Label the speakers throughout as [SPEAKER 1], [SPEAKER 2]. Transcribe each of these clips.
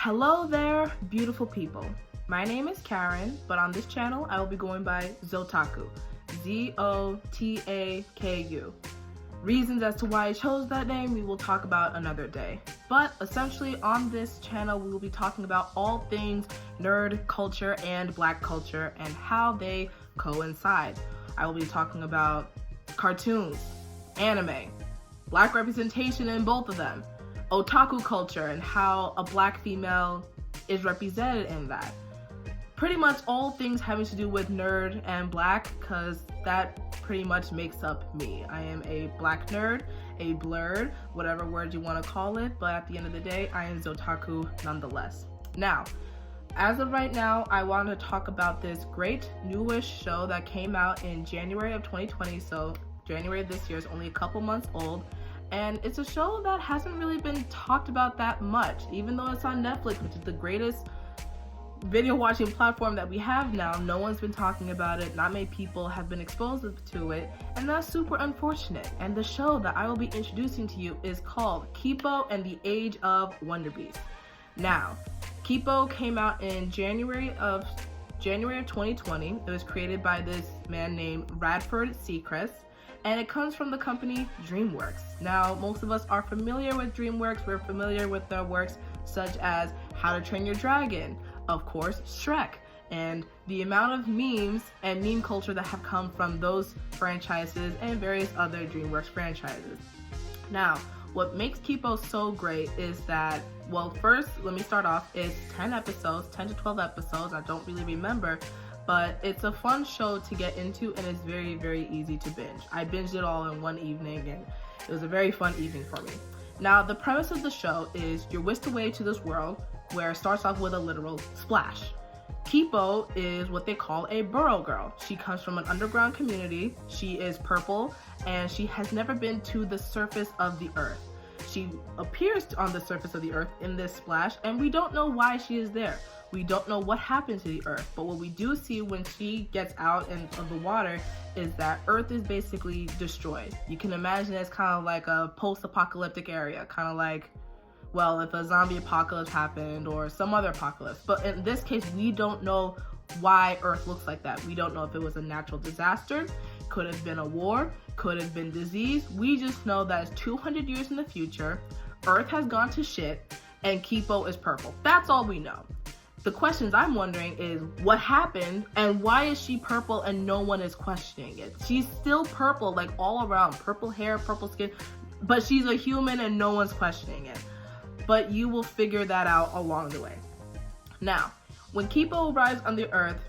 [SPEAKER 1] Hello there, beautiful people. My name is Karen, but on this channel, I will be going by Zotaku. Z-O-T-A-K-U. Reasons as to why I chose that name, we will talk about another day. But essentially, on this channel, we will be talking about all things nerd culture and black culture and how they coincide. I will be talking about cartoons, anime, black representation in both of them, otaku culture and how a black female is represented in that. Pretty much all things having to do with nerd and black, because that pretty much makes up me. I am a black nerd, a blurred, whatever word you want to call it, but at the end of the day, I am Zotaku nonetheless. Now, as of right now, I want to talk about this great newish show that came out in January of 2020, so January of this year is only a couple months old. And it's a show that hasn't really been talked about that much, even though it's on Netflix, which is the greatest video watching platform that we have now. No one's been talking about it. Not many people have been exposed to it, and that's super unfortunate. And the show that I will be introducing to you is called Kipo and the Age of Wonderbeasts. Now, Kipo came out in January of 2020. It was created by this man named Radford Seacrest, and it comes from the company DreamWorks. Now, most of us are familiar with DreamWorks. We're familiar with their works such as How to Train Your Dragon, of course, Shrek, and the amount of memes and meme culture that have come from those franchises and various other DreamWorks franchises. Now, what makes Kipo so great is that, well, first, let me start off, it's 10 to 12 episodes, I don't really remember, but it's a fun show to get into and it's very, very easy to binge. I binged it all in one evening and it was a very fun evening for me. Now, the premise of the show is you're whisked away to this world where it starts off with a literal splash. Kipo is what they call a burrow girl. She comes from an underground community. She is purple and she has never been to the surface of the earth. She appears on the surface of the earth in this splash and we don't know why she is there. We don't know what happened to the earth, but what we do see when she gets out of the water is that earth is basically destroyed. You can imagine it's kind of like a post-apocalyptic area, kind of like, well, if a zombie apocalypse happened or some other apocalypse. But in this case, we don't know why earth looks like that. We don't know if it was a natural disaster, could have been a war, could have been disease. We just know that it's 200 years in the future, earth has gone to shit, and Kipo is purple. That's all we know. The questions I'm wondering is what happened and why is she purple and no one is questioning it? She's still purple, like all around, purple hair, purple skin, but she's a human and no one's questioning it. But you will figure that out along the way. Now, when Kipo arrives on the earth,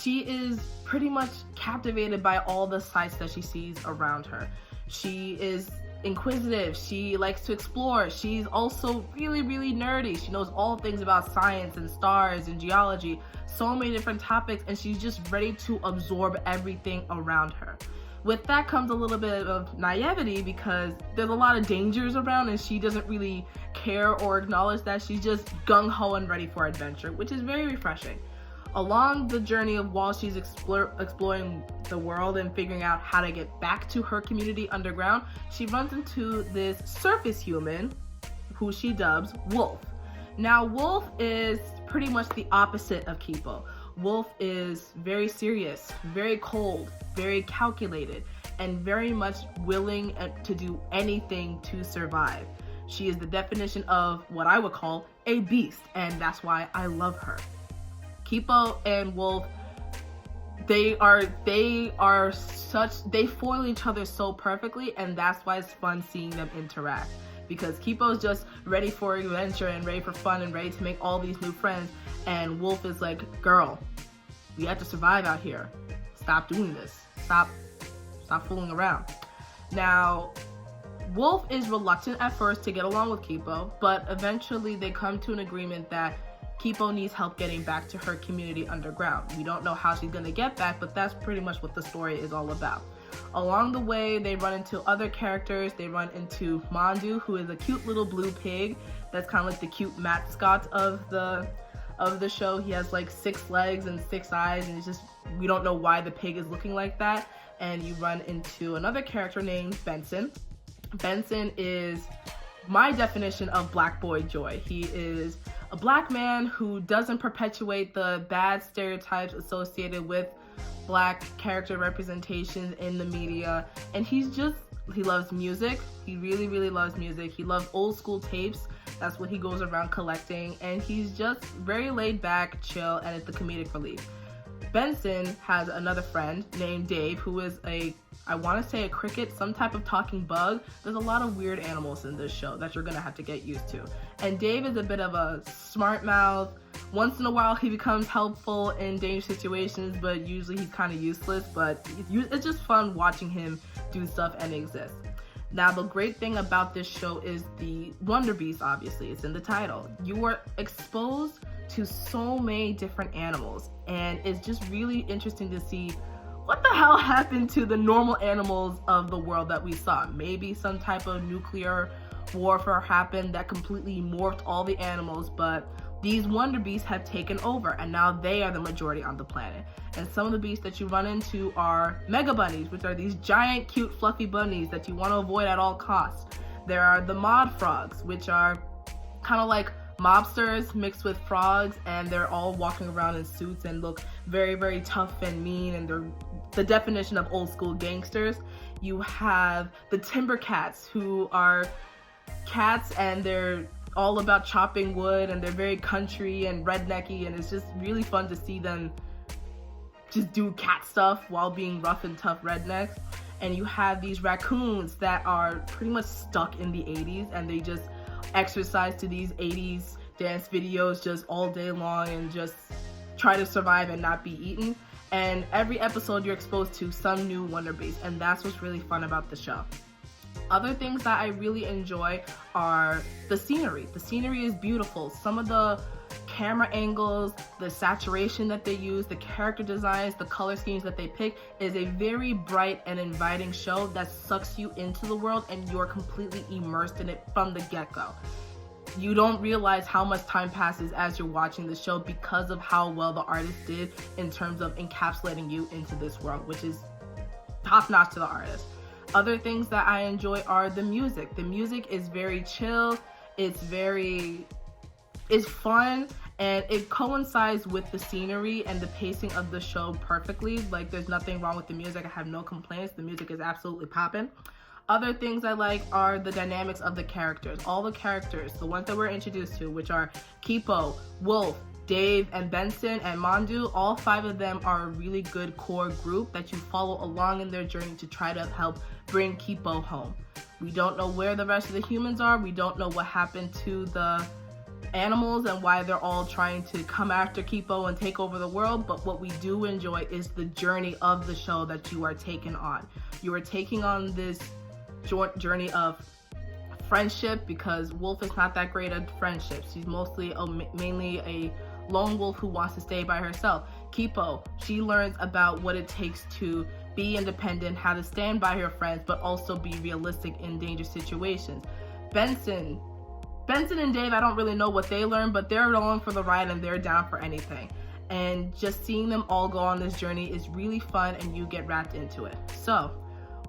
[SPEAKER 1] she is pretty much captivated by all the sights that she sees around her. She is inquisitive, she likes to explore, she's also really, really nerdy. She knows all things about science and stars and geology, so many different topics, and she's just ready to absorb everything around her. With that comes a little bit of naivety because there's a lot of dangers around and she doesn't really care or acknowledge that. She's just gung-ho and ready for adventure, which is very refreshing. Along the journey of while she's exploring the world and figuring out how to get back to her community underground, she runs into this surface human who she dubs Wolf. Now, Wolf is pretty much the opposite of Kipo. Wolf is very serious, very cold, very calculated, and very much willing to do anything to survive. She is the definition of what I would call a beast, and that's why I love her. Kipo and Wolf, they foil each other so perfectly, and that's why it's fun seeing them interact. Because Kipo's just ready for adventure and ready for fun and ready to make all these new friends, and Wolf is like, girl, we have to survive out here. Stop doing this. Stop fooling around. Now, Wolf is reluctant at first to get along with Kipo, but eventually they come to an agreement that Kipo needs help getting back to her community underground. We don't know how she's gonna get back, but that's pretty much what the story is all about. Along the way, they run into other characters. They run into Mandu, who is a cute little blue pig. That's kind of like the cute mascot of the show. He has like 6 legs and 6 eyes, and it's just, we don't know why the pig is looking like that. And you run into another character named Benson. Benson is my definition of black boy joy. He is a black man who doesn't perpetuate the bad stereotypes associated with black character representations in the media. And he loves music. He really, really loves music. He loves old school tapes. That's what he goes around collecting. And he's just very laid back, chill, and it's the comedic relief. Benson has another friend named Dave, who is I want to say a cricket, some type of talking bug. There's a lot of weird animals in this show that you're going to have to get used to. And Dave is a bit of a smart mouth. Once in a while, he becomes helpful in dangerous situations, but usually he's kind of useless. But it's just fun watching him do stuff and exist. Now, the great thing about this show is the Wonderbeasts, obviously. It's in the title. You are exposed to so many different animals, and it's just really interesting to see what the hell happened to the normal animals of the world that we saw. Maybe some type of nuclear warfare happened that completely morphed all the animals, but these Wonderbeasts have taken over, and now they are the majority on the planet. And some of the beasts that you run into are mega bunnies, which are these giant, cute, fluffy bunnies that you want to avoid at all costs. There are the mod frogs, which are kind of like mobsters mixed with frogs, and they're all walking around in suits and look very, very tough and mean, and they're the definition of old school gangsters. You have the timber cats, who are cats, and they're all about chopping wood, and they're very country and rednecky, and it's just really fun to see them just do cat stuff while being rough and tough rednecks. And you have these raccoons that are pretty much stuck in the 80s, and they just exercise to these 80s dance videos just all day long and just try to survive and not be eaten. And every episode you're exposed to some new Wonderbeast, and that's what's really fun about the show. Other things that I really enjoy are the scenery. The scenery is beautiful. Some of the camera angles, the saturation that they use, the character designs, the color schemes that they pick is a very bright and inviting show that sucks you into the world, and you're completely immersed in it from the get-go. You don't realize how much time passes as you're watching the show because of how well the artist did in terms of encapsulating you into this world, which is top-notch to the artist. Other things that I enjoy are the music. The music is very chill, it's fun, and it coincides with the scenery and the pacing of the show perfectly. Like, there's nothing wrong with the music. I have no complaints. The music is absolutely popping. Other things I like are the dynamics of the characters. All the characters, the ones that we're introduced to, which are Kipo, Wolf, Dave, and Benson, and Mandu, all 5 of them are a really good core group that you follow along in their journey to try to help bring Kipo home. We don't know where the rest of the humans are. We don't know what happened to the animals and why they're all trying to come after Kipo and take over the world, but what we do enjoy is the journey of the show that you are taking on. You are taking on this journey of friendship, because Wolf is not that great at friendships. She's mainly a lone wolf who wants to stay by herself. Kipo, she learns about what it takes to be independent, how to stand by her friends, but also be realistic in dangerous situations. Benson and Dave, I don't really know what they learn, but they're along for the ride and they're down for anything. And just seeing them all go on this journey is really fun, and you get wrapped into it. So,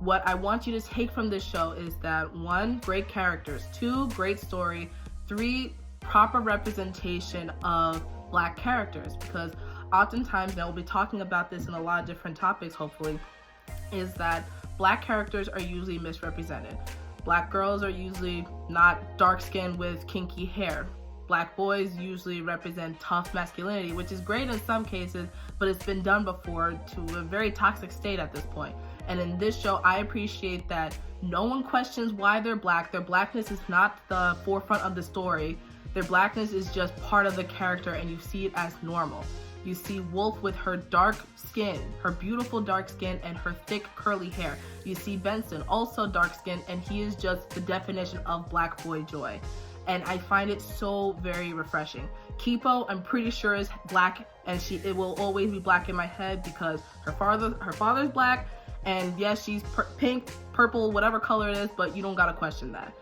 [SPEAKER 1] what I want you to take from this show is that 1, great characters, 2, great story, 3, proper representation of Black characters, because oftentimes, and we'll be talking about this in a lot of different topics hopefully, is that Black characters are usually misrepresented. Black girls are usually not dark-skinned with kinky hair. Black boys usually represent tough masculinity, which is great in some cases, but it's been done before to a very toxic state at this point. And in this show, I appreciate that no one questions why they're Black. Their Blackness is not the forefront of the story. Their Blackness is just part of the character, and you see it as normal. You see Wolf with her dark skin, her beautiful dark skin, and her thick curly hair. You see Benson, also dark skinned, and he is just the definition of Black boy joy. And I find it so very refreshing. Kipo, I'm pretty sure, is Black, and it will always be Black in my head because her father's Black, and yes, she's pink, purple, whatever color it is, but you don't gotta question that.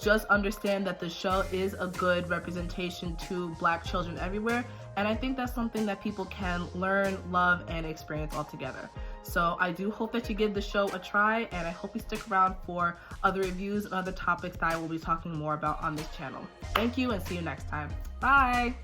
[SPEAKER 1] Just understand that the show is a good representation to Black children everywhere, and I think that's something that people can learn, love, and experience all together. So I do hope that you give the show a try, and I hope you stick around for other reviews and other topics that I will be talking more about on this channel. Thank you, and see you next time. Bye!